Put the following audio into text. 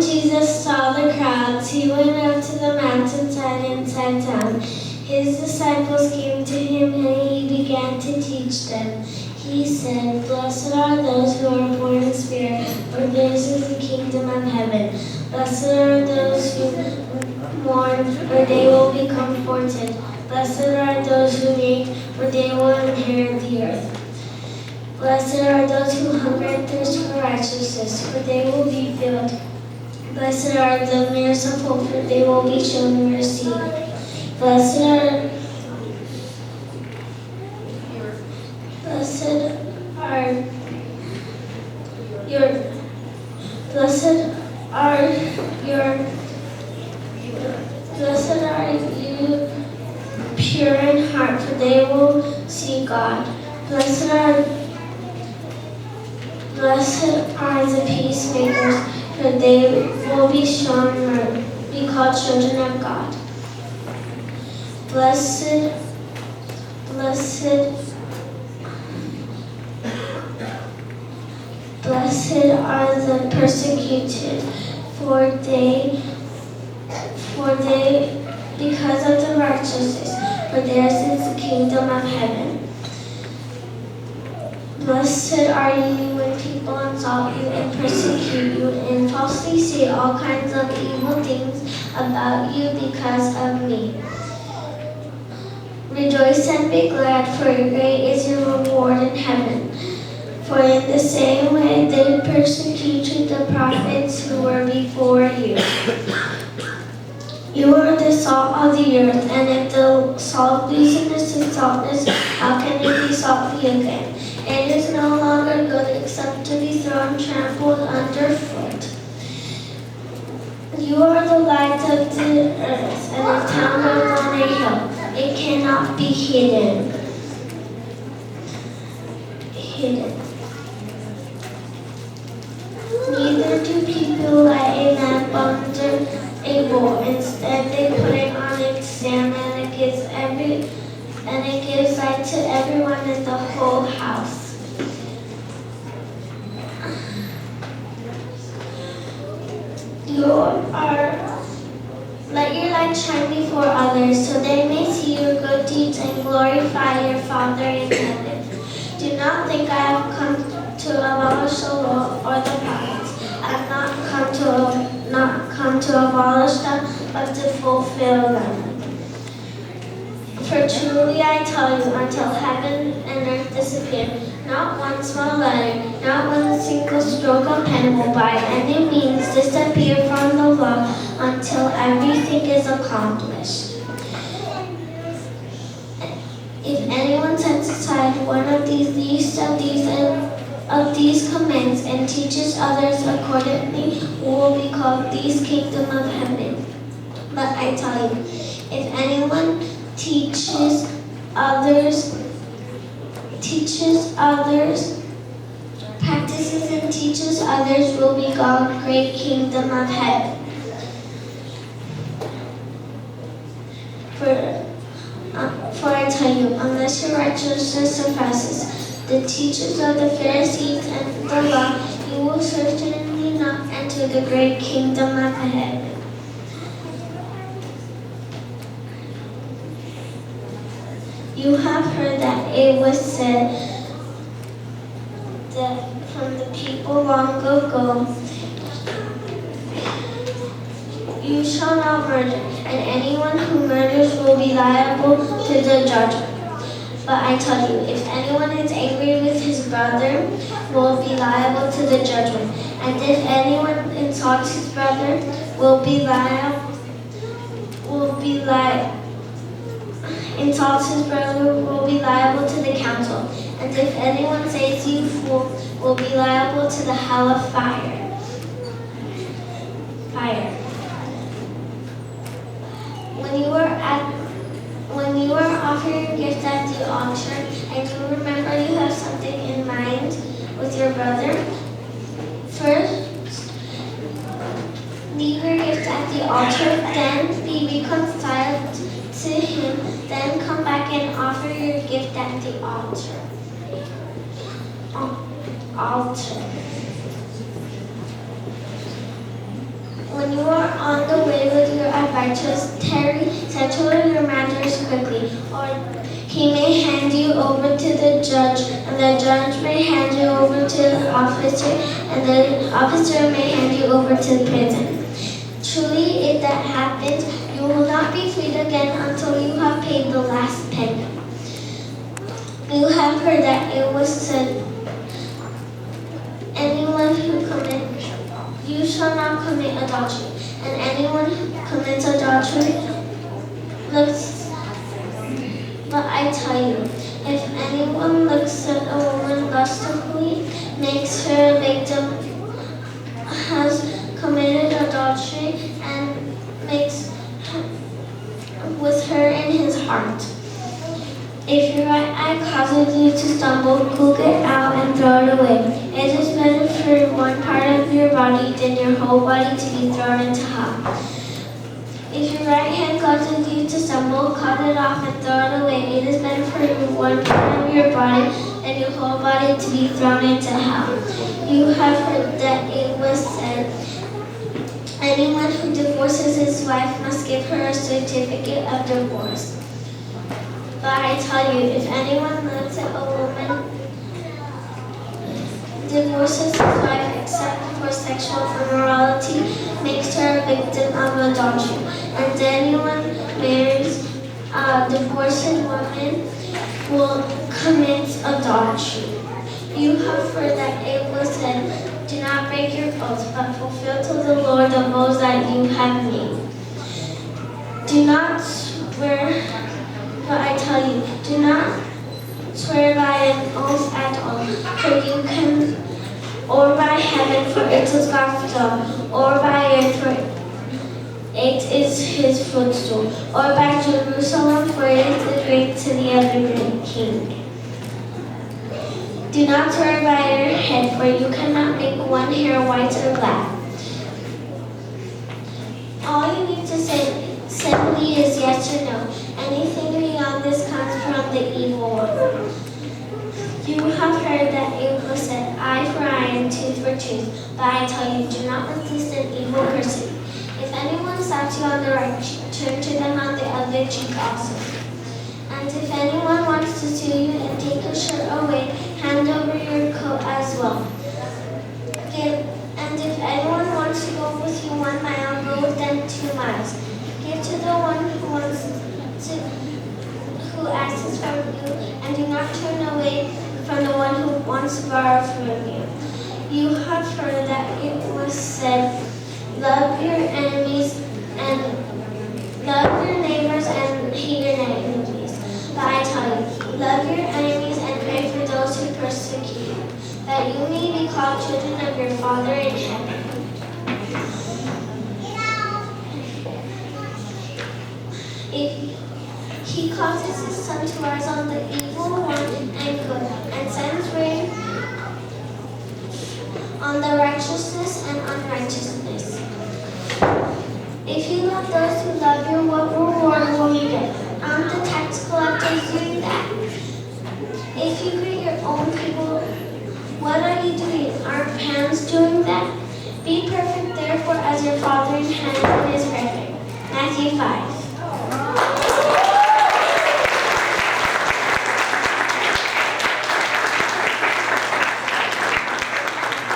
Jesus saw the crowds, he went up to the mountainside and sat down. His disciples came to him and he began to teach them. He said, "Blessed are those who are poor in spirit, for theirs is the kingdom of heaven. Blessed are those who mourn, for they will be comforted. Blessed are those who hate, for they will inherit the earth. Blessed are those who hunger and thirst for righteousness, for they will be filled. Blessed are the merciful, for they will be shown mercy. Blessed are you pure in heart, for they will see God. Blessed are the peacemakers, for they will be called children of God. Blessed are the persecuted, for they because of the righteousness, for theirs is the kingdom of heaven. Blessed are you when people insult you and persecute you and falsely say all kinds of evil things about you because of me. Rejoice and be glad, for great is your reward in heaven. For in the same way they persecuted the prophets who were before you. You are the salt of the earth, and if the salt loses its saltness, how can it be salty again? It is no longer good except to be thrown trampled underfoot. You are the light of the earth, and a town built on a hill. It cannot be hidden. Neither do people light a lamp under a bowl. Instead, they put it on its stand, and it gives light to everyone in the whole house. Let your light shine before others, so they may see your good deeds and glorify your Father in heaven. Do not think I have come to abolish the law or the prophets. I have not come to abolish them, but to fulfill them. For truly I tell you, until heaven and earth disappear, not one small letter, not one single stroke of pen will by any means disappear from the law until everything is accomplished. If anyone sets aside one of these least of these commands and teaches others accordingly, who will be called least kingdom of heaven. But I tell you, if anyone teaches others, practices and teaches others, will be called great kingdom of heaven. For I tell you, unless your righteousness surpasses the teachers of the Pharisees and the law, you will certainly not enter the great kingdom of heaven. You have heard that it was said that from the people long ago, you shall not murder, and anyone who murders will be liable to the judgment. But I tell you, if anyone is angry with his brother, will be liable to the judgment. And if anyone insults his brother, will be liable to the council. And if anyone says you fool, will be liable to the hell of fire. When you are offering your gift at the altar, and you remember you have something in mind with your brother, first leave your gift at the altar, then be reconciled to him, then come back and offer your gift at the altar. When you are on the way with your advisors, tarry, settle your matters quickly, or he may hand you over to the judge, and the judge may hand you over to the officer, and the officer may hand you over to the prison. Truly, if that happens, you will not be freed again until you have paid the last penny. You have heard that it was said, anyone who commits, you shall not commit adultery, and anyone who commits adultery looks. But I tell you, if anyone looks at a woman lustfully, makes her a victim, has committed adultery, and makes with her in his heart. If your right eye causes you to stumble, pull it out and throw it away. It is better for one part of your body than your whole body to be thrown into hell. If your right hand causes you to stumble, cut it off and throw it away. It is better for one part of your body than your whole body to be thrown into hell. You have heard that it was said, anyone who divorces his wife must give her a certificate of divorce. But I tell you, if anyone looks at a woman, divorces his wife except for sexual immorality, makes her a victim of adultery. And anyone marries a divorced woman will commit adultery. You have heard that it was said, do not break your oaths, but fulfill to the Lord the vows that you have made. Do not swear. But I tell you, do not swear by an oath at all, for you can, or by heaven, for it is God's throne, or by earth, for it is his footstool, or by Jerusalem, for it is the great city of the great king. Do not swear by your head, for you cannot make one hair white or black. All you need to say simply is yes or no. Anything beyond this comes from the evil one. You have heard that it was said, eye for eye and tooth for tooth. But I tell you, do not resist an evil person. If anyone slaps you on the right cheek, turn to them on the other cheek also. And if anyone wants to sue you and take your shirt away, hand over your coat as well. And if anyone wants to go with you 1 mile, go with them 2 miles. Give to the one who asks from you, and do not turn away from the one who wants to borrow from you. You have heard that it was said, love your enemies and love your neighbors and hate your enemies. But I tell you, love your enemies and pray for those who persecute you, that you may be called children of your Father in heaven. If he causes his sun to rise on the evil one and good, and sends rain on the righteousness and unrighteousness. If you love those who love you, what reward will you get? Aren't the tax collectors doing that? If you greet your own people, what are you doing? Aren't parents doing that? Be perfect, therefore, as your Father in heaven is perfect. Matthew 5.